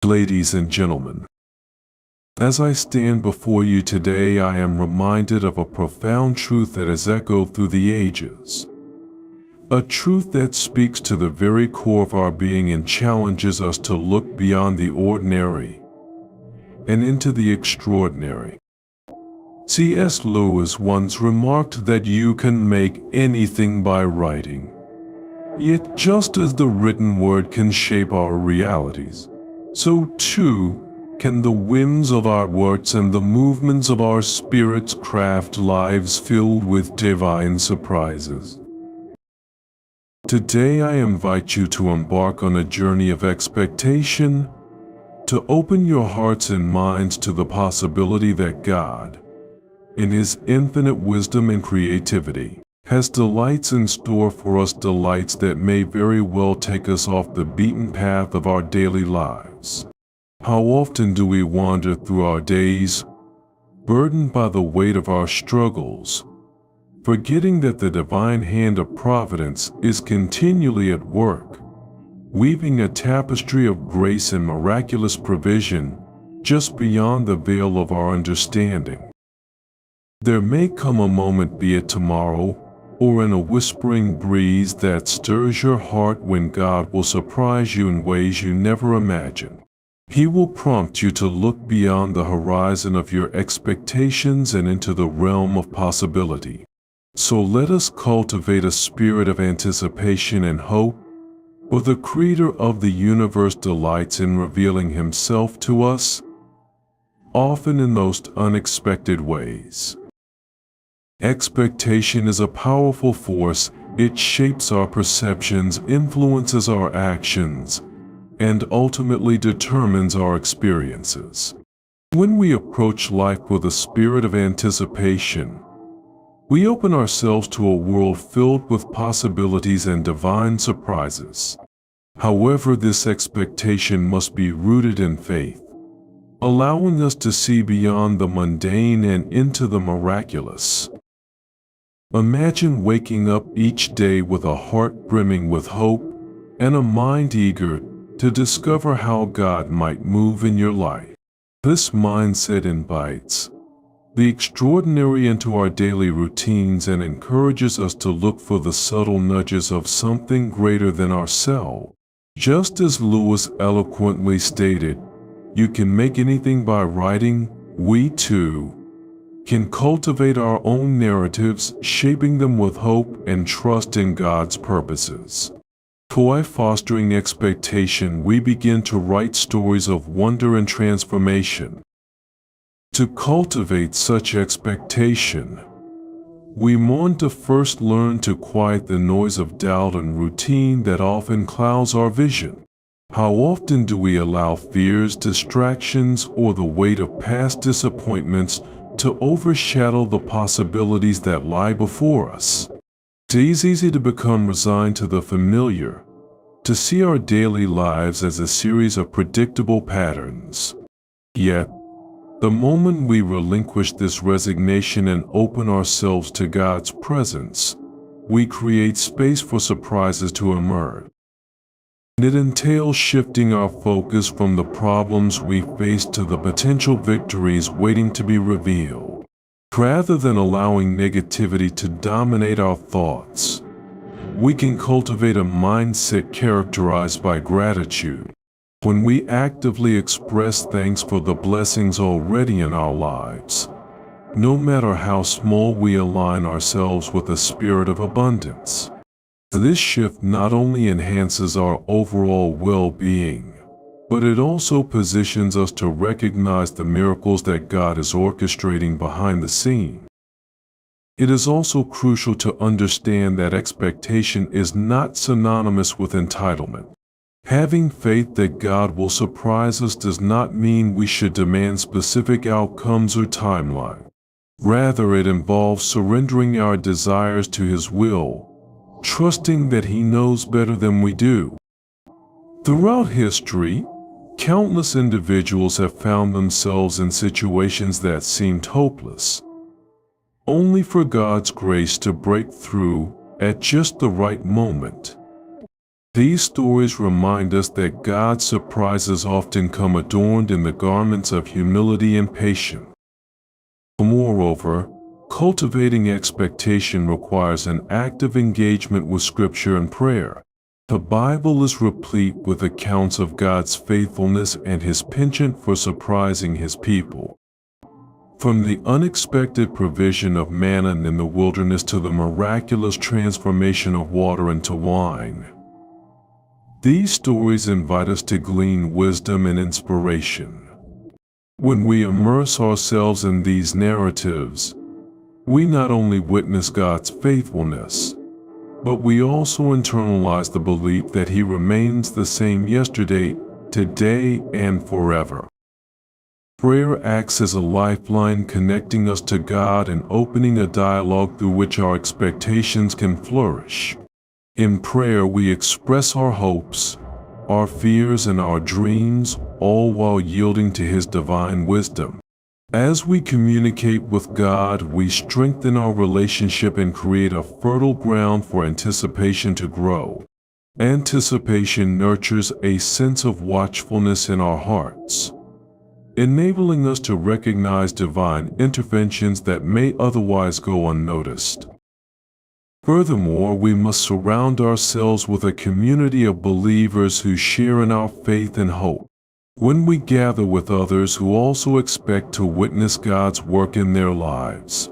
Ladies and gentlemen, as I stand before you today, I am reminded of a profound truth that has echoed through the ages. A truth that speaks to the very core of our being and challenges us to look beyond the ordinary and into the extraordinary. C.S. Lewis once remarked that you can make anything by writing. Yet just as the written word can shape our realities, so too can the whims of our words and the movements of our spirits craft lives filled with divine surprises. Today I invite you to embark on a journey of expectation, to open your hearts and minds to the possibility that God, in His infinite wisdom and creativity, has delights in store for us, delights that may very well take us off the beaten path of our daily lives. How often do we wander through our days, burdened by the weight of our struggles, forgetting that the divine hand of providence is continually at work, weaving a tapestry of grace and miraculous provision just beyond the veil of our understanding. There may come a moment, be it tomorrow, or in a whispering breeze that stirs your heart, when God will surprise you in ways you never imagined. He will prompt you to look beyond the horizon of your expectations and into the realm of possibility. So let us cultivate a spirit of anticipation and hope, for the Creator of the universe delights in revealing Himself to us, often in most unexpected ways. Expectation is a powerful force. It shapes our perceptions, influences our actions, and ultimately determines our experiences. When we approach life with a spirit of anticipation, we open ourselves to a world filled with possibilities and divine surprises. However, this expectation must be rooted in faith, allowing us to see beyond the mundane and into the miraculous. Imagine waking up each day with a heart brimming with hope and a mind eager to discover how God might move in your life. This mindset invites the extraordinary into our daily routines and encourages us to look for the subtle nudges of something greater than ourselves. Just as Lewis eloquently stated, "You can make anything by writing," we too can cultivate our own narratives, shaping them with hope and trust in God's purposes. By fostering expectation, we begin to write stories of wonder and transformation. To cultivate such expectation, we want to first learn to quiet the noise of doubt and routine that often clouds our vision. How often do we allow fears, distractions, or the weight of past disappointments to overshadow the possibilities that lie before us? It is easy to become resigned to the familiar, to see our daily lives as a series of predictable patterns. Yet, the moment we relinquish this resignation and open ourselves to God's presence, we create space for surprises to emerge. It entails shifting our focus from the problems we face to the potential victories waiting to be revealed. Rather than allowing negativity to dominate our thoughts, we can cultivate a mindset characterized by gratitude. When we actively express thanks for the blessings already in our lives, no matter how small, we align ourselves with a spirit of abundance. This shift not only enhances our overall well-being, but it also positions us to recognize the miracles that God is orchestrating behind the scene. It is also crucial to understand that expectation is not synonymous with entitlement. Having faith that God will surprise us does not mean we should demand specific outcomes or timeline. Rather, it involves surrendering our desires to His will, trusting that He knows better than we do. Throughout history, countless individuals have found themselves in situations that seemed hopeless, only for God's grace to break through at just the right moment. These stories remind us that God's surprises often come adorned in the garments of humility and patience. Moreover, cultivating expectation requires an active engagement with Scripture and prayer. The Bible is replete with accounts of God's faithfulness and His penchant for surprising His people. From the unexpected provision of manna in the wilderness to the miraculous transformation of water into wine, these stories invite us to glean wisdom and inspiration. When we immerse ourselves in these narratives, we not only witness God's faithfulness, but we also internalize the belief that He remains the same yesterday, today, and forever. Prayer acts as a lifeline connecting us to God and opening a dialogue through which our expectations can flourish. In prayer, we express our hopes, our fears, and our dreams, all while yielding to His divine wisdom. As we communicate with God, we strengthen our relationship and create a fertile ground for anticipation to grow. Anticipation nurtures a sense of watchfulness in our hearts, enabling us to recognize divine interventions that may otherwise go unnoticed. Furthermore, we must surround ourselves with a community of believers who share in our faith and hope. When we gather with others who also expect to witness God's work in their lives,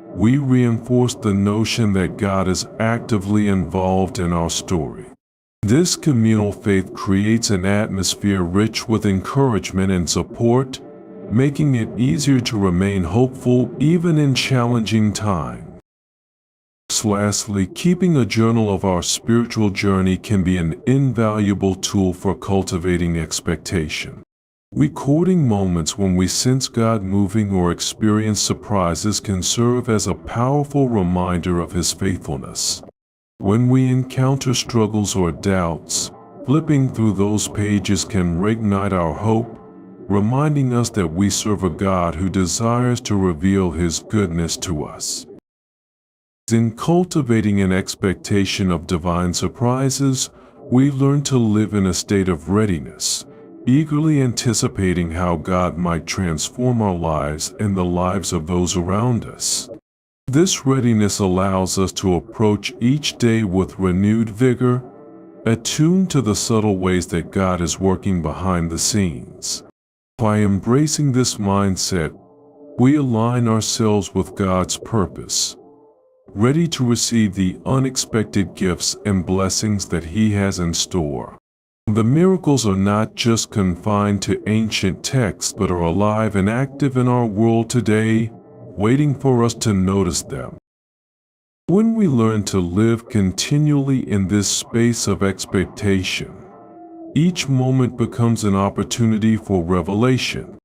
we reinforce the notion that God is actively involved in our story. This communal faith creates an atmosphere rich with encouragement and support, making it easier to remain hopeful even in challenging times. Lastly, keeping a journal of our spiritual journey can be an invaluable tool for cultivating expectation. Recording moments when we sense God moving or experience surprises can serve as a powerful reminder of His faithfulness. When we encounter struggles or doubts, flipping through those pages can reignite our hope, reminding us that we serve a God who desires to reveal His goodness to us. In cultivating an expectation of divine surprises, we learn to live in a state of readiness, eagerly anticipating how God might transform our lives and the lives of those around us. This readiness allows us to approach each day with renewed vigor, attuned to the subtle ways that God is working behind the scenes. By embracing this mindset, we align ourselves with God's purpose, ready to receive the unexpected gifts and blessings that He has in store. The miracles are not just confined to ancient texts but are alive and active in our world today, waiting for us to notice them. When we learn to live continually in this space of expectation, each moment becomes an opportunity for revelation,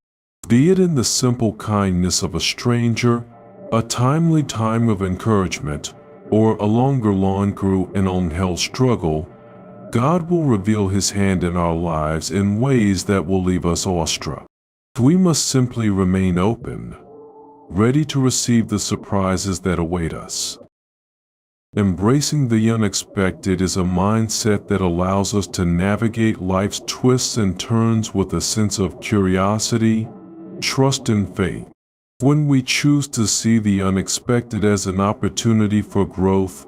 be it in the simple kindness of a stranger, a timely time of encouragement, or a longer lawn through an uphill struggle. God will reveal His hand in our lives in ways that will leave us awestruck. We must simply remain open, ready to receive the surprises that await us. Embracing the unexpected is a mindset that allows us to navigate life's twists and turns with a sense of curiosity, trust, and faith. When we choose to see the unexpected as an opportunity for growth,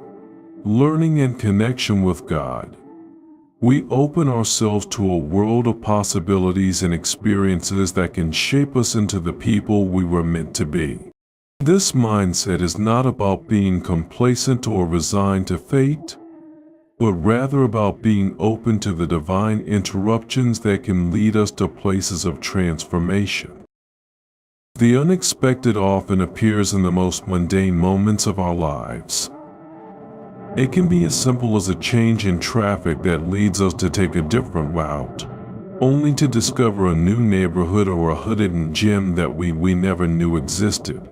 learning, and connection with God, we open ourselves to a world of possibilities and experiences that can shape us into the people we were meant to be. This mindset is not about being complacent or resigned to fate, but rather about being open to the divine interruptions that can lead us to places of transformation. The unexpected often appears in the most mundane moments of our lives. It can be as simple as a change in traffic that leads us to take a different route, only to discover a new neighborhood or a hidden gem that we never knew existed.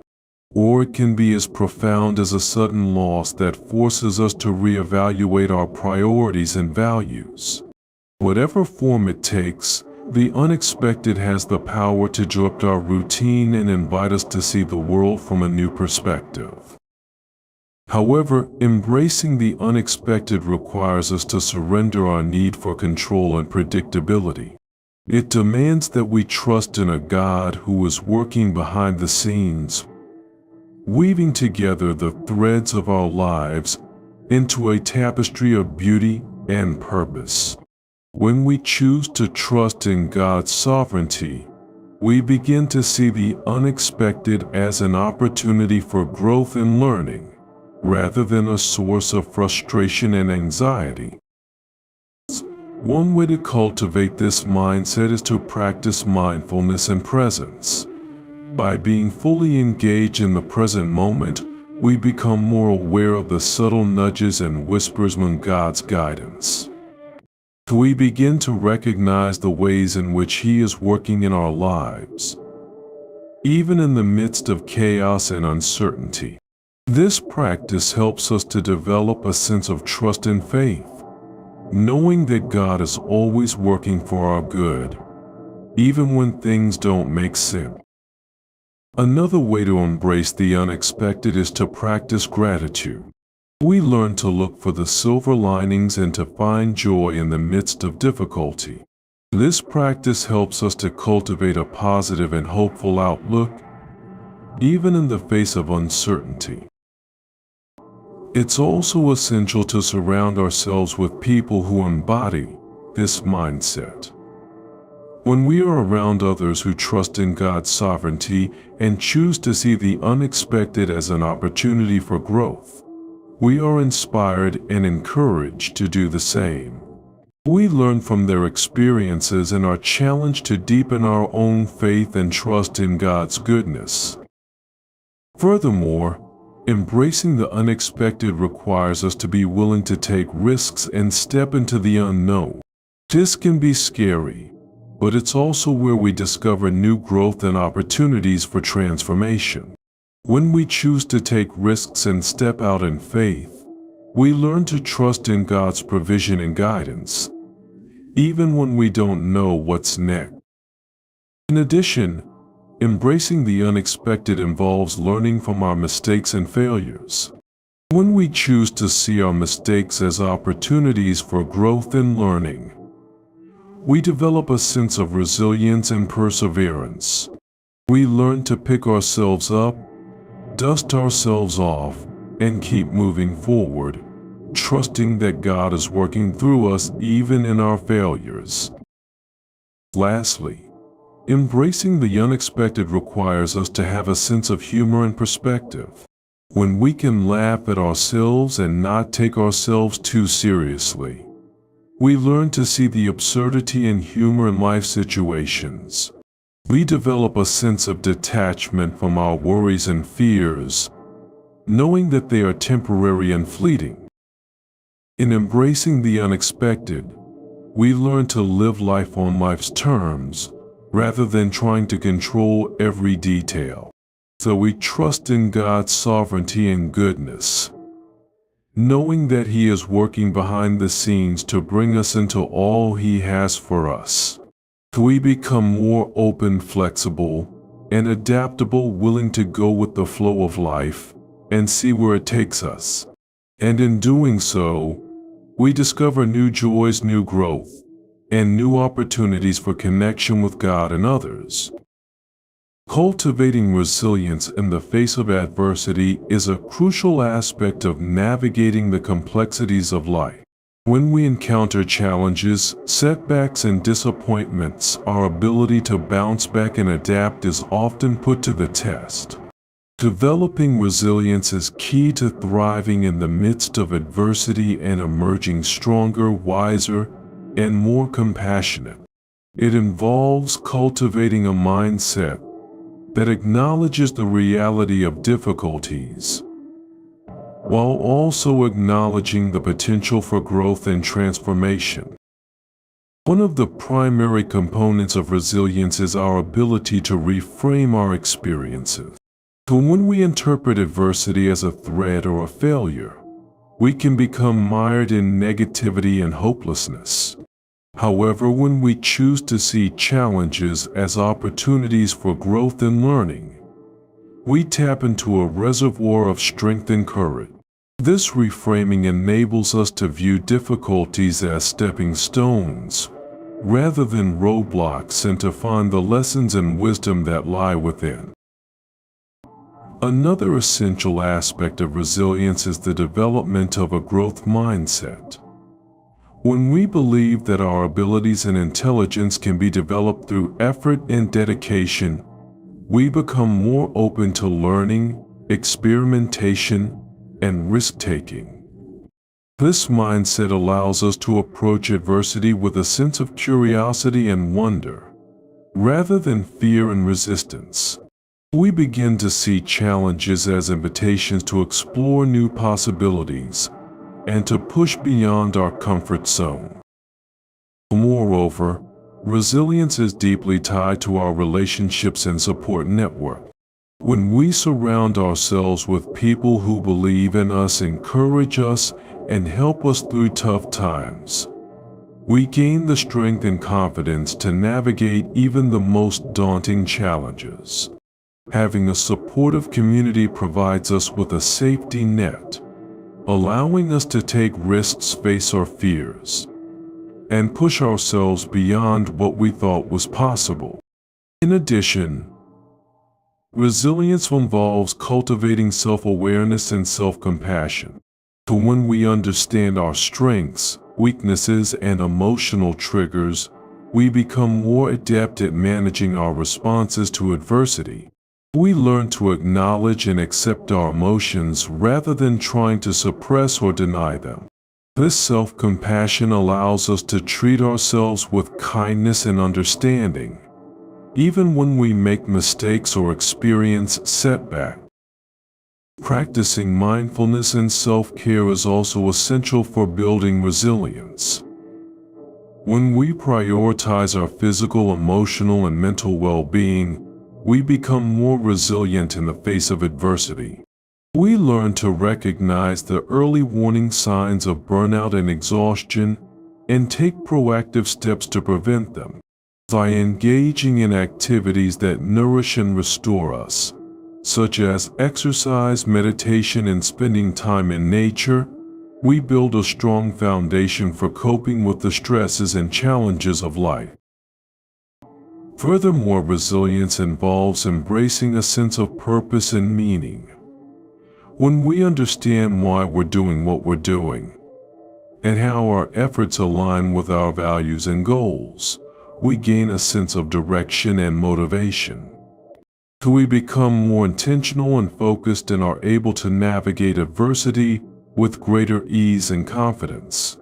Or it can be as profound as a sudden loss that forces us to reevaluate our priorities and values. Whatever form it takes, the unexpected has the power to disrupt our routine and invite us to see the world from a new perspective. However, embracing the unexpected requires us to surrender our need for control and predictability. It demands that we trust in a God who is working behind the scenes, weaving together the threads of our lives into a tapestry of beauty and purpose. When we choose to trust in God's sovereignty, we begin to see the unexpected as an opportunity for growth and learning, rather than a source of frustration and anxiety. One way to cultivate this mindset is to practice mindfulness and presence. By being fully engaged in the present moment, we become more aware of the subtle nudges and whispers from God's guidance. We begin to recognize the ways in which He is working in our lives, even in the midst of chaos and uncertainty. This practice helps us to develop a sense of trust and faith, knowing that God is always working for our good, even when things don't make sense. Another way to embrace the unexpected is to practice gratitude. We learn to look for the silver linings and to find joy in the midst of difficulty. This practice helps us to cultivate a positive and hopeful outlook, even in the face of uncertainty. It's also essential to surround ourselves with people who embody this mindset. When we are around others who trust in God's sovereignty and choose to see the unexpected as an opportunity for growth, we are inspired and encouraged to do the same. We learn from their experiences and are challenged to deepen our own faith and trust in God's goodness. Furthermore, embracing the unexpected requires us to be willing to take risks and step into the unknown. This can be scary, but it's also where we discover new growth and opportunities for transformation. When we choose to take risks and step out in faith, we learn to trust in God's provision and guidance, even when we don't know what's next. In addition, embracing the unexpected involves learning from our mistakes and failures. When we choose to see our mistakes as opportunities for growth and learning, we develop a sense of resilience and perseverance. We learn to pick ourselves up, dust ourselves off, and keep moving forward, trusting that God is working through us even in our failures. Lastly, embracing the unexpected requires us to have a sense of humor and perspective. When we can laugh at ourselves and not take ourselves too seriously, we learn to see the absurdity and humor in life situations. We develop a sense of detachment from our worries and fears, knowing that they are temporary and fleeting. In embracing the unexpected, we learn to live life on life's terms, rather than trying to control every detail. So we trust in God's sovereignty and goodness, knowing that He is working behind the scenes to bring us into all He has for us. We become more open, flexible, and adaptable, willing to go with the flow of life and see where it takes us. And in doing so, we discover new joys, new growth, and new opportunities for connection with God and others. Cultivating resilience in the face of adversity is a crucial aspect of navigating the complexities of life. When we encounter challenges, setbacks, and disappointments, our ability to bounce back and adapt is often put to the test. Developing resilience is key to thriving in the midst of adversity and emerging stronger, wiser, and more compassionate. It involves cultivating a mindset that acknowledges the reality of difficulties, while also acknowledging the potential for growth and transformation. One of the primary components of resilience is our ability to reframe our experiences. So when we interpret adversity as a threat or a failure, we can become mired in negativity and hopelessness. However, when we choose to see challenges as opportunities for growth and learning, we tap into a reservoir of strength and courage. This reframing enables us to view difficulties as stepping stones, rather than roadblocks, and to find the lessons and wisdom that lie within. Another essential aspect of resilience is the development of a growth mindset. When we believe that our abilities and intelligence can be developed through effort and dedication, we become more open to learning, experimentation, and risk-taking. This mindset allows us to approach adversity with a sense of curiosity and wonder, rather than fear and resistance. We begin to see challenges as invitations to explore new possibilities and to push beyond our comfort zone. Moreover, resilience is deeply tied to our relationships and support network. When we surround ourselves with people who believe in us, encourage us, and help us through tough times, we gain the strength and confidence to navigate even the most daunting challenges. Having a supportive community provides us with a safety net, allowing us to take risks, face our fears, and push ourselves beyond what we thought was possible. In addition, resilience involves cultivating self-awareness and self-compassion. For when we understand our strengths, weaknesses, and emotional triggers, we become more adept at managing our responses to adversity. We learn to acknowledge and accept our emotions rather than trying to suppress or deny them. This self-compassion allows us to treat ourselves with kindness and understanding, even when we make mistakes or experience setbacks. Practicing mindfulness and self-care is also essential for building resilience. When we prioritize our physical, emotional, and mental well-being, we become more resilient in the face of adversity. We learn to recognize the early warning signs of burnout and exhaustion and take proactive steps to prevent them. By engaging in activities that nourish and restore us, such as exercise, meditation, and spending time in nature, we build a strong foundation for coping with the stresses and challenges of life. Furthermore, resilience involves embracing a sense of purpose and meaning. When we understand why we're doing what we're doing, and how our efforts align with our values and goals, we gain a sense of direction and motivation. We become more intentional and focused and are able to navigate adversity with greater ease and confidence.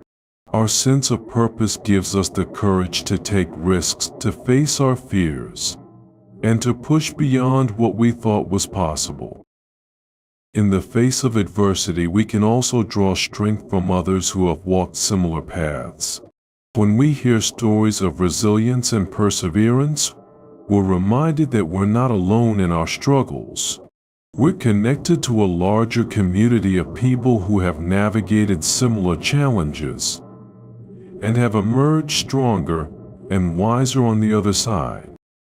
Our sense of purpose gives us the courage to take risks, to face our fears, and to push beyond what we thought was possible. In the face of adversity, we can also draw strength from others who have walked similar paths. When we hear stories of resilience and perseverance, we're reminded that we're not alone in our struggles. We're connected to a larger community of people who have navigated similar challenges and have emerged stronger and wiser on the other side.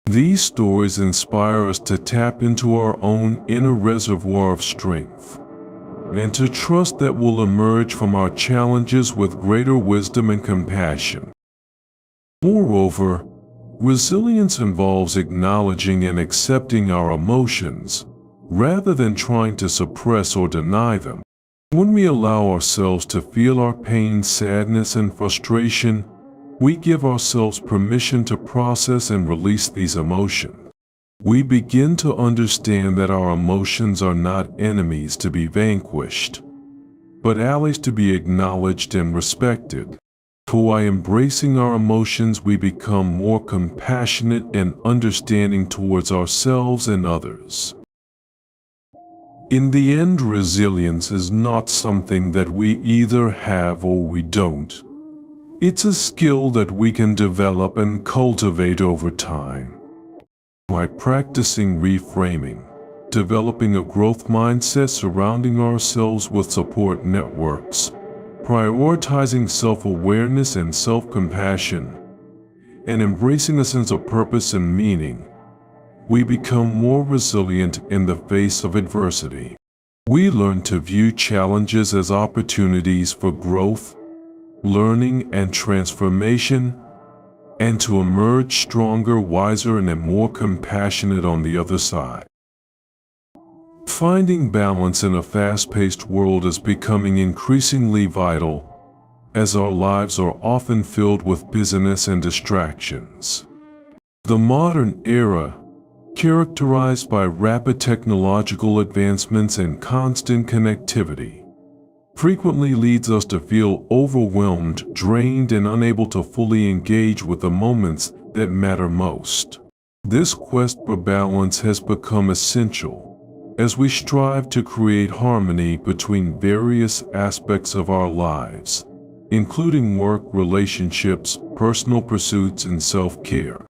These stories inspire us to tap into our own inner reservoir of strength and to trust that we'll emerge from our challenges with greater wisdom and compassion. Moreover, resilience involves acknowledging and accepting our emotions, rather than trying to suppress or deny them. When we allow ourselves to feel our pain, sadness, and frustration, we give ourselves permission to process and release these emotions. We begin to understand that our emotions are not enemies to be vanquished, but allies to be acknowledged and respected. By embracing our emotions, we become more compassionate and understanding towards ourselves and others. In the end, resilience is not something that we either have or we don't. It's a skill that we can develop and cultivate over time. By practicing reframing, developing a growth mindset, surrounding ourselves with support networks, prioritizing self-awareness and self-compassion, and embracing a sense of purpose and meaning, we become more resilient in the face of adversity. We learn to view challenges as opportunities for growth, learning, and transformation, and to emerge stronger, wiser, and more compassionate on the other side. Finding balance in a fast-paced world is becoming increasingly vital, as our lives are often filled with busyness and distractions. The modern era, characterized by rapid technological advancements and constant connectivity, frequently leads us to feel overwhelmed, drained, and unable to fully engage with the moments that matter most. This quest for balance has become essential as we strive to create harmony between various aspects of our lives, including work, relationships, personal pursuits, and self-care.